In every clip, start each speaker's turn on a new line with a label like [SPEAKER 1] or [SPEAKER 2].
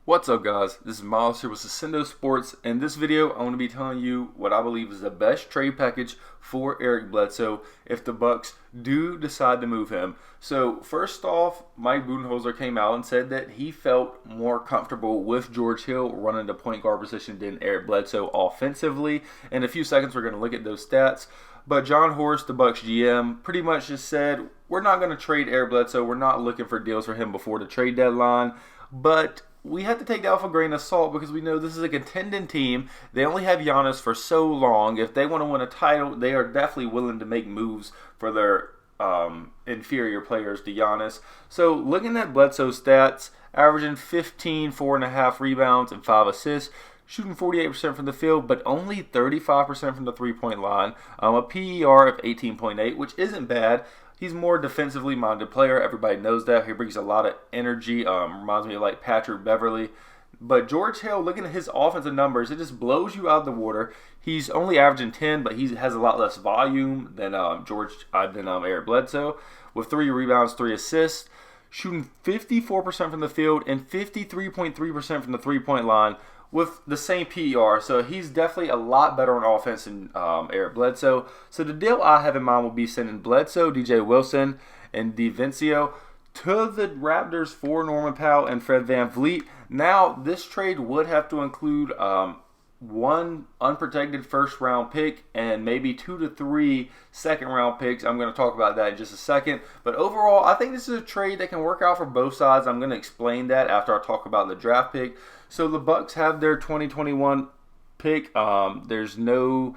[SPEAKER 1] What's up, guys? This is Miles here with Sendo Sports. In this video, I'm going to be telling you what I believe is the best trade package for Eric Bledsoe if the Bucks do decide to move him. So first off, Mike Budenholzer came out and said that he felt more comfortable with George Hill running the point guard position than Eric Bledsoe offensively. In a few seconds, we're going to look at those stats. But John Horst, the Bucks GM, pretty much just said, we're not going to trade Eric Bledsoe. We're not looking for deals for him before the trade deadline. But we have to take that with a grain of salt because we know this is a contending team. They only have Giannis for so long. If they want to win a title, they are definitely willing to make moves for their inferior players to Giannis. So looking at Bledsoe's stats, averaging 15, 4.5 rebounds, and 5 assists, shooting 48% from the field, but only 35% from the three-point line. A PER of 18.8, which isn't bad. He's a more defensively minded player. Everybody knows that. He brings a lot of energy. Reminds me of like Patrick Beverley. But George Hill, looking at his offensive numbers, it just blows you out of the water. He's only averaging 10, but he has a lot less volume than Eric Bledsoe, with 3 rebounds, 3 assists, shooting 54% from the field and 53.3% from the three-point line, with the same PER. So he's definitely a lot better on offense than Eric Bledsoe. So the deal I have in mind will be sending Bledsoe, DJ Wilson, and DiVincenzo to the Raptors for Norman Powell and Fred VanVleet. Now, this trade would have to include one unprotected first-round pick and maybe 2 to 3 second-round picks. I'm going to talk about that in just a second. But overall, I think this is a trade that can work out for both sides. I'm going to explain that after I talk about the draft pick. So the Bucks have their 2021 pick. There's no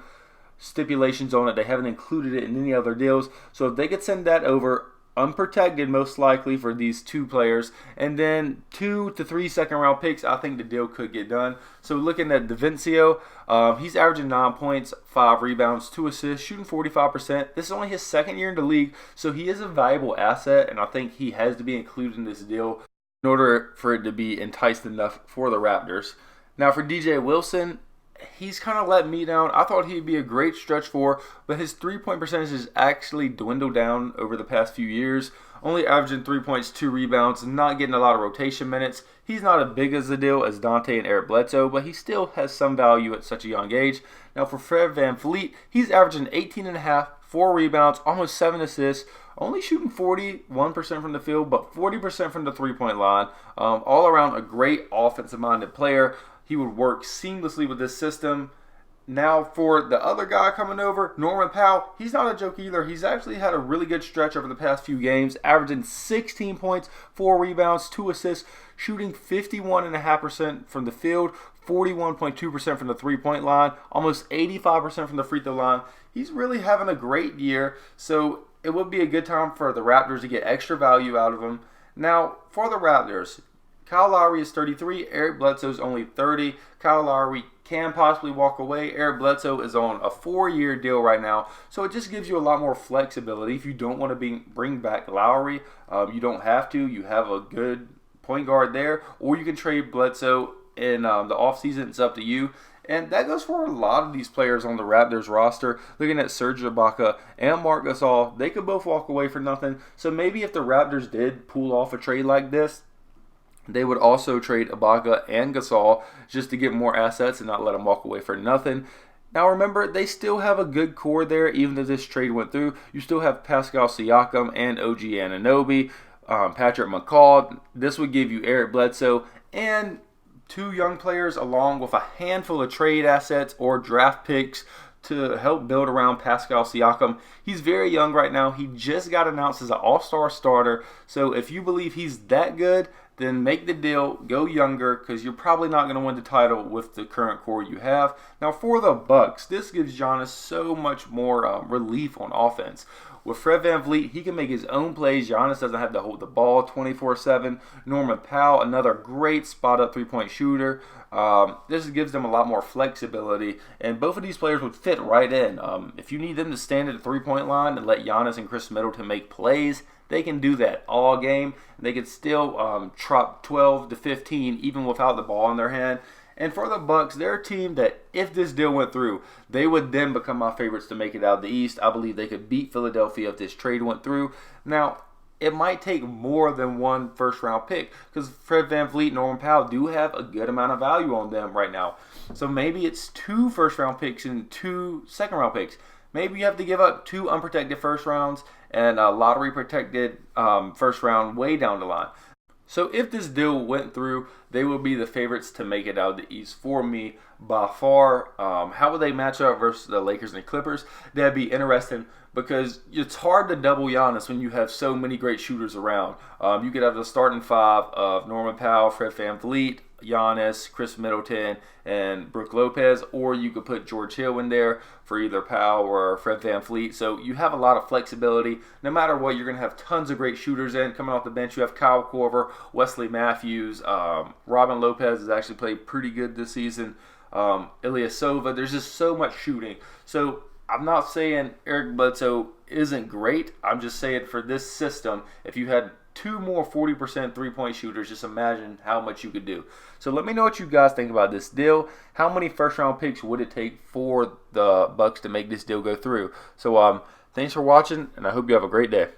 [SPEAKER 1] stipulations on it. They haven't included it in any other deals. So if they could send that over unprotected, most likely, for these 2 players, and then 2 to 3 second-round picks, I think the deal could get done. So looking at DiVincenzo, he's averaging 9 points, 5 rebounds, 2 assists, shooting 45%. This is only his second year in the league, so he is a valuable asset, and I think he has to be included in this deal in order for it to be enticed enough for the Raptors. Now for DJ Wilson, he's kind of let me down. I thought he'd be a great stretch 4, but his three-point percentage has actually dwindled down over the past few years. Only averaging 3 points, 2 rebounds, not getting a lot of rotation minutes. He's not as big as a deal as Dante and Eric Bledsoe, but he still has some value at such a young age. Now for Fred VanVleet, he's averaging 18.5, 4 rebounds, almost 7 assists, only shooting 41% from the field, but 40% from the three-point line. All around a great offensive-minded player. He would work seamlessly with this system. Now for the other guy coming over, Norman Powell, he's not a joke either. He's actually had a really good stretch over the past few games, averaging 16 points, 4 rebounds, 2 assists, shooting 51.5% from the field, 41.2% from the three-point line, almost 85% from the free throw line. He's really having a great year, so it would be a good time for the Raptors to get extra value out of him. Now, for the Raptors, Kyle Lowry is 33. Eric Bledsoe is only 30. Kyle Lowry can possibly walk away. Eric Bledsoe is on a 4-year deal right now, so it just gives you a lot more flexibility. If you don't want to bring back Lowry, you don't have to. You have a good point guard there, or you can trade Bledsoe in the offseason. It's up to you. And that goes for a lot of these players on the Raptors roster. Looking at Serge Ibaka and Marc Gasol, they could both walk away for nothing. So maybe if the Raptors did pull off a trade like this, they would also trade Ibaka and Gasol just to get more assets and not let them walk away for nothing. Now remember, they still have a good core there, even though this trade went through. You still have Pascal Siakam and OG Anunoby, Patrick McCaw. This would give you Eric Bledsoe and 2 young players along with a handful of trade assets or draft picks to help build around Pascal Siakam. He's very young right now. He just got announced as an all-star starter. So if you believe he's that good, then make the deal, go younger, because you're probably not going to win the title with the current core you have. Now for the Bucks, this gives Giannis so much more relief on offense. With Fred VanVleet, he can make his own plays. Giannis doesn't have to hold the ball 24/7. Norman Powell, another great spot-up three-point shooter. This gives them a lot more flexibility, and both of these players would fit right in. If you need them to stand at the three-point line and let Giannis and Chris Middleton make plays, they can do that all game. They could still drop 12 to 15 even without the ball in their hand. And for the Bucks, they're a team that if this deal went through, they would then become my favorites to make it out of the East. I believe they could beat Philadelphia if this trade went through. Now, it might take more than one first round pick because Fred VanVleet and Norman Powell do have a good amount of value on them right now. So maybe it's 2 first round picks and 2 second round picks. Maybe you have to give up 2 unprotected first rounds and a lottery protected first round way down the line. So if this deal went through, they will be the favorites to make it out of the East for me by far. How would they match up versus the Lakers and the Clippers? That'd be interesting because it's hard to double Giannis when you have so many great shooters around. You could have the starting 5 of Norman Powell, Fred VanVleet, Giannis, Chris Middleton, and Brook Lopez, or you could put George Hill in there for either Powell or Fred VanVleet. So you have a lot of flexibility. No matter what, you're going to have tons of great shooters in. Coming off the bench, you have Kyle Korver, Wesley Matthews, Robin Lopez has actually played pretty good this season, Ilyasova. There's just so much shooting. So I'm not saying Eric Bledsoe isn't great. I'm just saying for this system, if you had 2 more 40% three-point shooters, just imagine how much you could do. So let me know what you guys think about this deal. How many first-round picks would it take for the Bucks to make this deal go through? So thanks for watching, and I hope you have a great day.